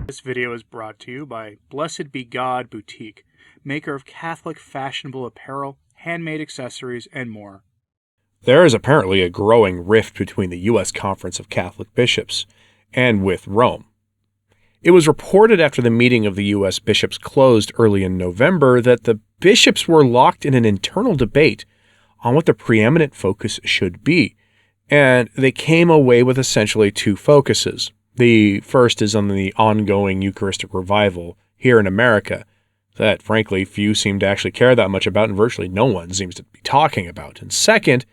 This video is brought to you by Blessed Be God Boutique, maker of Catholic fashionable apparel, handmade accessories, and more. There is apparently a growing rift between the U.S. Conference of Catholic Bishops and with Rome. It was reported after the meeting of the U.S. bishops closed early in November that the bishops were locked in an internal debate on what the preeminent focus should be, and they came away with essentially two focuses. The first is on the ongoing Eucharistic revival here in America that, frankly, few seem to actually care that much about and virtually no one seems to be talking about. And second,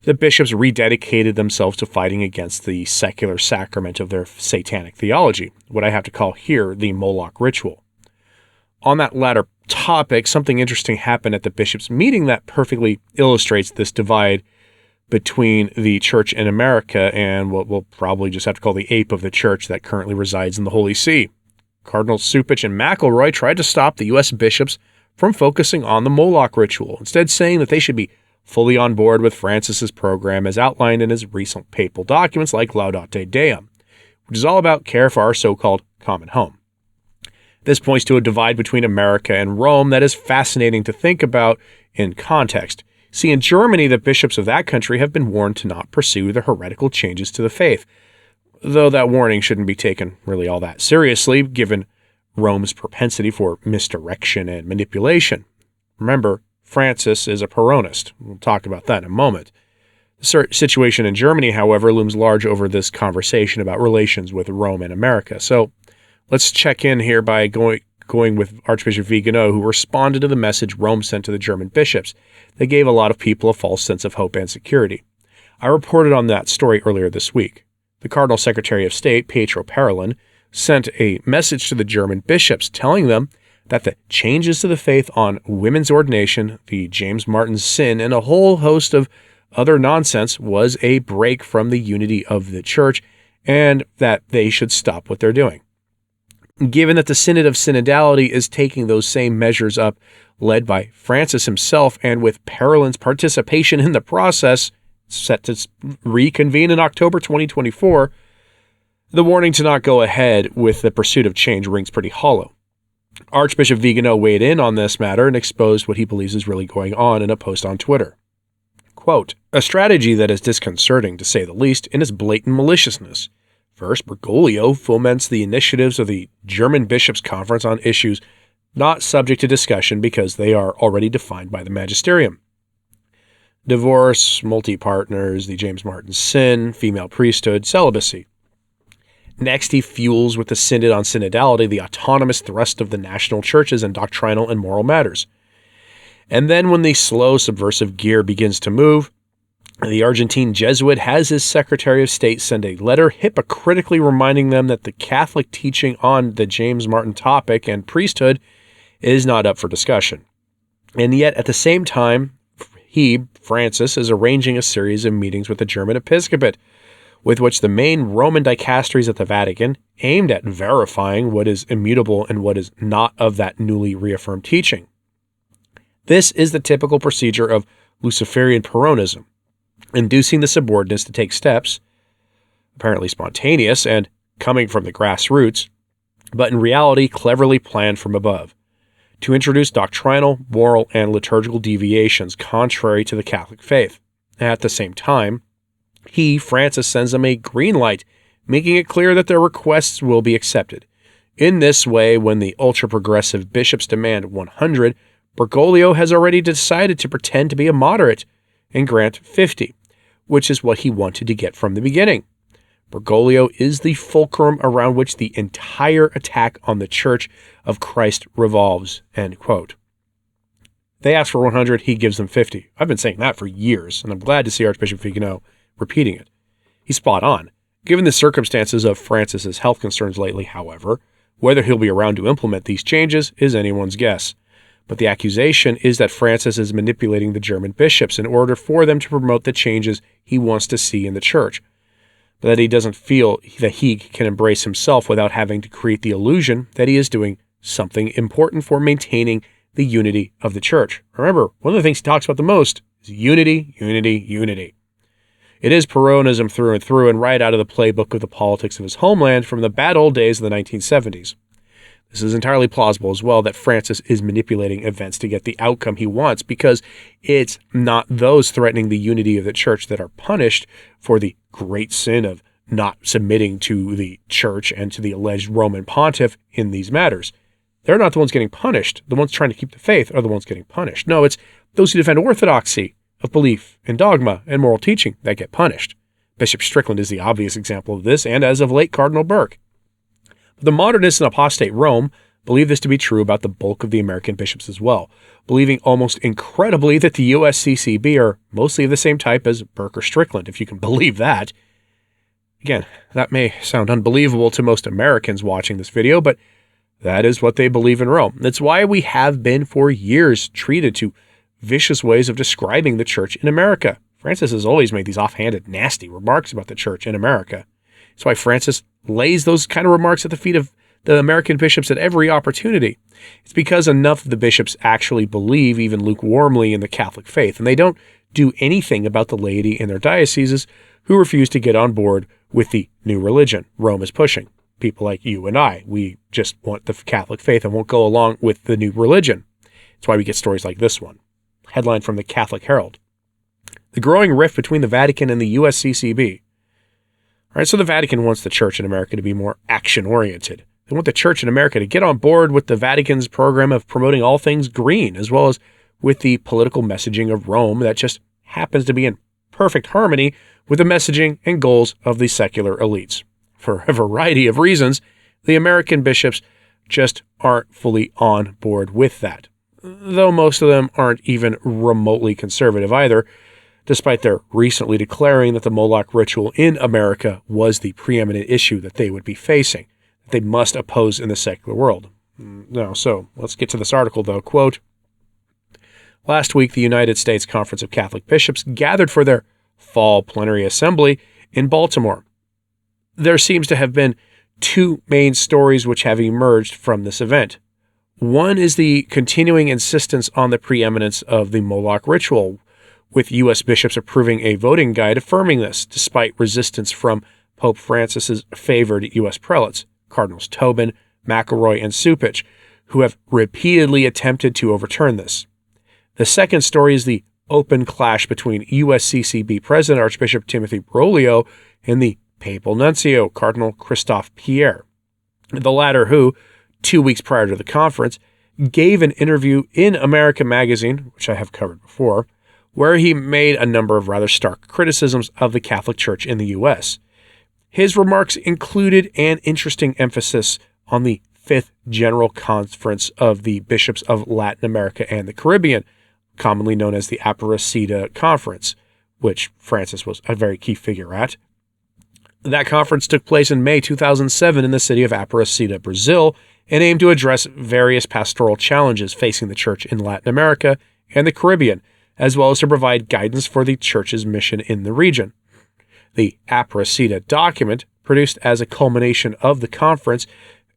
the bishops rededicated themselves to fighting against the secular sacrament of their satanic theology, what I have to call here the Moloch ritual. On that latter topic, something interesting happened at the bishops' meeting that perfectly illustrates this divide between the church in America and what we'll probably just have to call the ape of the church that currently resides in the Holy See. Cardinals Cupich and McElroy tried to stop the U.S. bishops from focusing on the Moloch ritual, instead saying that they should be fully on board with Francis's program as outlined in his recent papal documents like Laudate Deum, which is all about care for our so-called common home. This points to a divide between America and Rome that is fascinating to think about in context. See, in Germany, the bishops of that country have been warned to not pursue the heretical changes to the faith, though that warning shouldn't be taken really all that seriously, given Rome's propensity for misdirection and manipulation. Remember, Francis is a Peronist. We'll talk about that in a moment. The situation in Germany, however, looms large over this conversation about relations with Rome and America. So let's check in here by going with Archbishop Vigano, who responded to the message Rome sent to the German bishops that gave a lot of people a false sense of hope and security. I reported on that story earlier this week. The Cardinal Secretary of State, Pietro Parolin, sent a message to the German bishops telling them that the changes to the faith on women's ordination, the James Martin sin, and a whole host of other nonsense was a break from the unity of the church and that they should stop what they're doing. Given that the Synod of Synodality is taking those same measures up, led by Francis himself and with Parolin's participation in the process, set to reconvene in October 2024, the warning to not go ahead with the pursuit of change rings pretty hollow. Archbishop Vigano weighed in on this matter and exposed what he believes is really going on in a post on Twitter. Quote, "A strategy that is disconcerting, to say the least, in its blatant maliciousness. First, Bergoglio foments the initiatives of the German Bishops' Conference on issues not subject to discussion because they are already defined by the magisterium. Divorce, multi-partners, the James Martin sin, female priesthood, celibacy. Next, he fuels with the Synod on Synodality the autonomous thrust of the national churches in doctrinal and moral matters. And then when the slow subversive gear begins to move, the Argentine Jesuit has his Secretary of State send a letter hypocritically reminding them that the Catholic teaching on the James Martin topic and priesthood is not up for discussion. And yet, at the same time, Francis, is arranging a series of meetings with the German episcopate, with which the main Roman dicasteries at the Vatican aimed at verifying what is immutable and what is not of that newly reaffirmed teaching. This is the typical procedure of Luciferian Peronism, inducing the subordinates to take steps, apparently spontaneous and coming from the grassroots, but in reality cleverly planned from above, to introduce doctrinal, moral, and liturgical deviations contrary to the Catholic faith. At the same time, Francis, sends them a green light, making it clear that their requests will be accepted. In this way, when the ultra-progressive bishops demand 100, Bergoglio has already decided to pretend to be a moderate and grant 50, which is what he wanted to get from the beginning. Bergoglio is the fulcrum around which the entire attack on the Church of Christ revolves." End quote. They ask for 100, he gives them 50. I've been saying that for years, and I'm glad to see Archbishop Vigano repeating it. He's spot on. Given the circumstances of Francis's health concerns lately, however, whether he'll be around to implement these changes is anyone's guess. But the accusation is that Francis is manipulating the German bishops in order for them to promote the changes he wants to see in the church, but that he doesn't feel that he can embrace himself without having to create the illusion that he is doing something important for maintaining the unity of the church. Remember, one of the things he talks about the most is unity, unity, unity. It is Peronism through and through, and right out of the playbook of the politics of his homeland from the bad old days of the 1970s. This is entirely plausible as well that Francis is manipulating events to get the outcome he wants, because it's not those threatening the unity of the church that are punished for the great sin of not submitting to the church and to the alleged Roman pontiff in these matters. They're not the ones getting punished. The ones trying to keep the faith are the ones getting punished. No, it's those who defend orthodoxy of belief and dogma and moral teaching that get punished. Bishop Strickland is the obvious example of this, and as of late, Cardinal Burke. But the modernist and apostate Rome believe this to be true about the bulk of the American bishops as well, believing almost incredibly that the USCCB are mostly of the same type as Burke or Strickland, if you can believe that. Again, that may sound unbelievable to most Americans watching this video, but that is what they believe in Rome. That's why we have been for years treated to vicious ways of describing the church in America. Francis has always made these offhanded, nasty remarks about the church in America. That's why Francis lays those kind of remarks at the feet of the American bishops at every opportunity. It's because enough of the bishops actually believe, even lukewarmly, in the Catholic faith, and they don't do anything about the laity in their dioceses who refuse to get on board with the new religion Rome is pushing. People like you and I, we just want the Catholic faith and won't go along with the new religion. That's why we get stories like this one. Headline from the Catholic Herald. The growing rift between the Vatican and the USCCB. All right, so the Vatican wants the church in America to be more action-oriented. They want the church in America to get on board with the Vatican's program of promoting all things green, as well as with the political messaging of Rome that just happens to be in perfect harmony with the messaging and goals of the secular elites. For a variety of reasons, the American bishops just aren't fully on board with that, though most of them aren't even remotely conservative either, despite their recently declaring that the Moloch ritual in America was the preeminent issue that they would be facing, that they must oppose in the secular world. No, so let's get to this article, though. Quote, last week, the United States Conference of Catholic Bishops gathered for their fall plenary assembly in Baltimore. There seems to have been two main stories which have emerged from this event. One is the continuing insistence on the preeminence of the Moloch ritual, with U.S. bishops approving a voting guide affirming this, despite resistance from Pope Francis's favored U.S. prelates, Cardinals Tobin, McElroy, and Supich, who have repeatedly attempted to overturn this. The second story is the open clash between USCCB President Archbishop Timothy Broglio and the Papal Nuncio, Cardinal Christophe Pierre, the latter who, 2 weeks prior to the conference, gave an interview in America Magazine, which I have covered before, where he made a number of rather stark criticisms of the Catholic Church in the U.S. His remarks included an interesting emphasis on the Fifth General Conference of the Bishops of Latin America and the Caribbean, commonly known as the Aparecida Conference, which Francis was a very key figure at. That conference took place in May 2007 in the city of Aparecida, Brazil, and aimed to address various pastoral challenges facing the church in Latin America and the Caribbean, as well as to provide guidance for the church's mission in the region. The Aparecida document, produced as a culmination of the conference,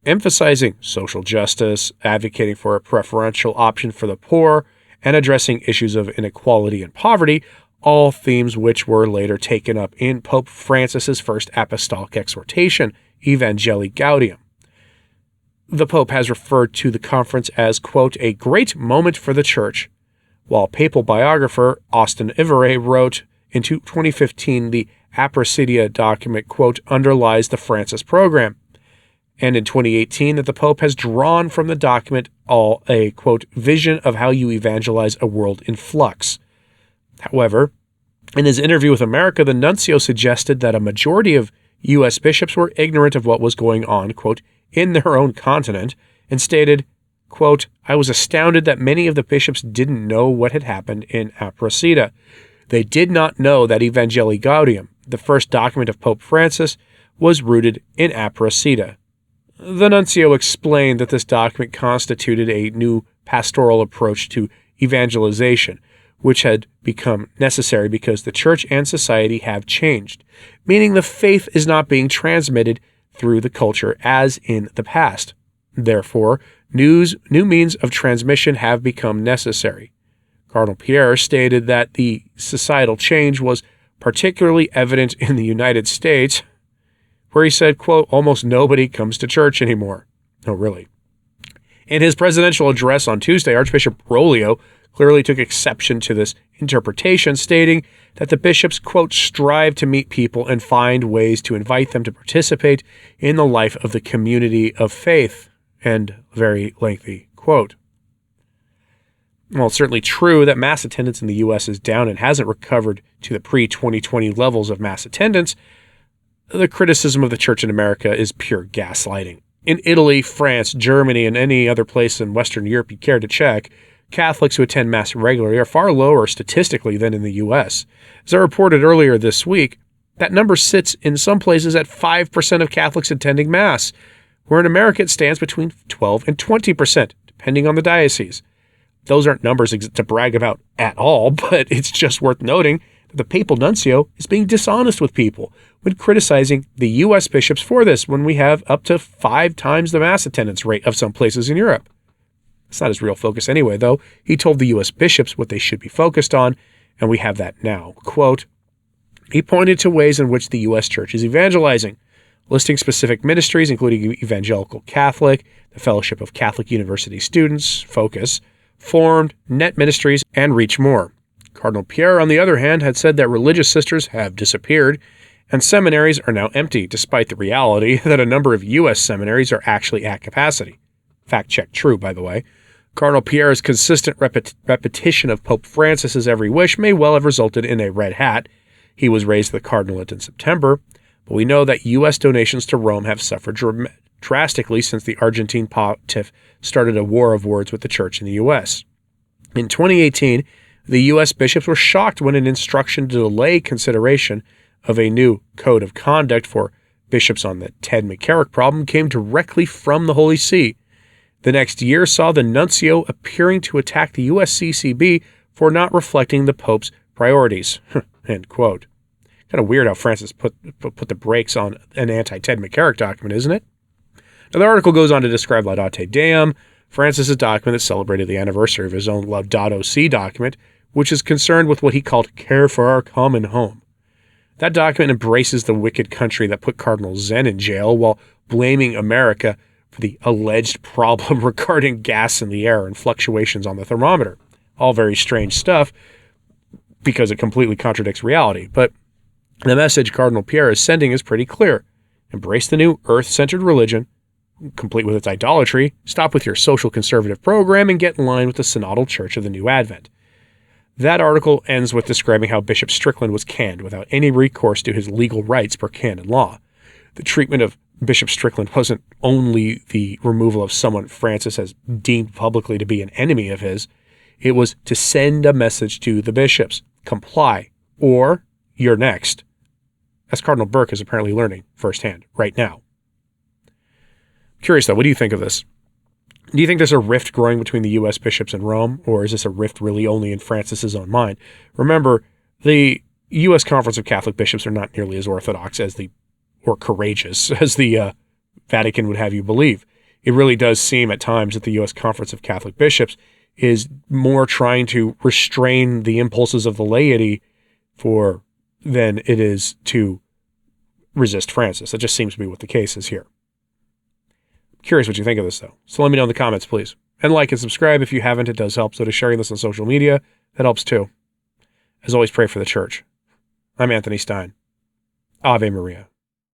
emphasizing social justice, advocating for a preferential option for the poor, and addressing issues of inequality and poverty, all themes which were later taken up in Pope Francis's first apostolic exhortation, Evangelii Gaudium. The Pope has referred to the conference as, quote, a great moment for the Church, while papal biographer Austin Ivere wrote in 2015 the Aparecida document, quote, underlies the Francis program, and in 2018 that the Pope has drawn from the document a, quote, vision of how you evangelize a world in flux. However, in his interview with America, the nuncio suggested that a majority of U.S. bishops were ignorant of what was going on, quote, in their own continent, and stated, quote, I was astounded that many of the bishops didn't know what had happened in Aparecida. They did not know that Evangelii Gaudium, the first document of Pope Francis, was rooted in Aparecida. The nuncio explained that this document constituted a new pastoral approach to evangelization, which had become necessary because the church and society have changed, meaning the faith is not being transmitted through the culture as in the past. Therefore, new means of transmission have become necessary. Cardinal Pierre stated that the societal change was particularly evident in the United States, where he said, quote, almost nobody comes to church anymore. Oh, really? In his presidential address on Tuesday, Archbishop Rolio clearly took exception to this interpretation, stating that the bishops, quote, strive to meet people and find ways to invite them to participate in the life of the community of faith, end very lengthy quote. Well, it's certainly true that mass attendance in the U.S. is down and hasn't recovered to the pre-2020 levels of mass attendance. The criticism of the church in America is pure gaslighting. In Italy, France, Germany, and any other place in Western Europe you care to check, Catholics who attend Mass regularly are far lower statistically than in the U.S. As I reported earlier this week, that number sits in some places at 5% of Catholics attending Mass, where in America it stands between 12 and 20%, depending on the diocese. Those aren't numbers to brag about at all, but it's just worth noting that the papal nuncio is being dishonest with people when criticizing the U.S. bishops for this, when we have up to 5 times the Mass attendance rate of some places in Europe. It's not his real focus anyway, though. He told the U.S. bishops what they should be focused on, and we have that now. Quote, he pointed to ways in which the U.S. Church is evangelizing, listing specific ministries, including Evangelical Catholic, the Fellowship of Catholic University Students, Focus, Formed, Net Ministries, and Reach More. Cardinal Pierre, on the other hand, had said that religious sisters have disappeared, and seminaries are now empty, despite the reality that a number of U.S. seminaries are actually at capacity. Fact check true, by the way. Cardinal Pierre's consistent repetition of Pope Francis's every wish may well have resulted in a red hat. He was raised to the cardinalate in September, but we know that U.S. donations to Rome have suffered drastically since the Argentine pontiff started a war of words with the church in the U.S. In 2018, the U.S. bishops were shocked when an instruction to delay consideration of a new code of conduct for bishops on the Ted McCarrick problem came directly from the Holy See. The next year saw the nuncio appearing to attack the USCCB for not reflecting the Pope's priorities. End quote. Kind of weird how Francis put the brakes on an anti-Ted McCarrick document, isn't it? Now, the article goes on to describe Laudate Deum, Francis's document that celebrated the anniversary of his own Laudato Si document, which is concerned with what he called care for our common home. That document embraces the wicked country that put Cardinal Zen in jail while blaming America for the alleged problem regarding gas in the air and fluctuations on the thermometer. All very strange stuff because it completely contradicts reality. But the message Cardinal Pierre is sending is pretty clear. Embrace the new earth-centered religion, complete with its idolatry, stop with your social conservative program, and get in line with the synodal church of the new Advent. That article ends with describing how Bishop Strickland was canned without any recourse to his legal rights per canon law. The treatment of Bishop Strickland wasn't only the removal of someone Francis has deemed publicly to be an enemy of his, it was to send a message to the bishops. Comply, or you're next. As Cardinal Burke is apparently learning firsthand right now. Curious though, what do you think of this? Do you think there's a rift growing between the U.S. bishops and Rome, or is this a rift really only in Francis's own mind? Remember, the U.S. Conference of Catholic Bishops are not nearly as orthodox or courageous as the Vatican would have you believe. It really does seem at times that the U.S. Conference of Catholic Bishops is more trying to restrain the impulses of the laity than it is to resist Francis. That just seems to be what the case is here. Curious what you think of this, though. So let me know in the comments, please. And like and subscribe if you haven't. It does help. So does sharing this on social media. That helps too. As always, pray for the church. I'm Anthony Stine. Ave Maria.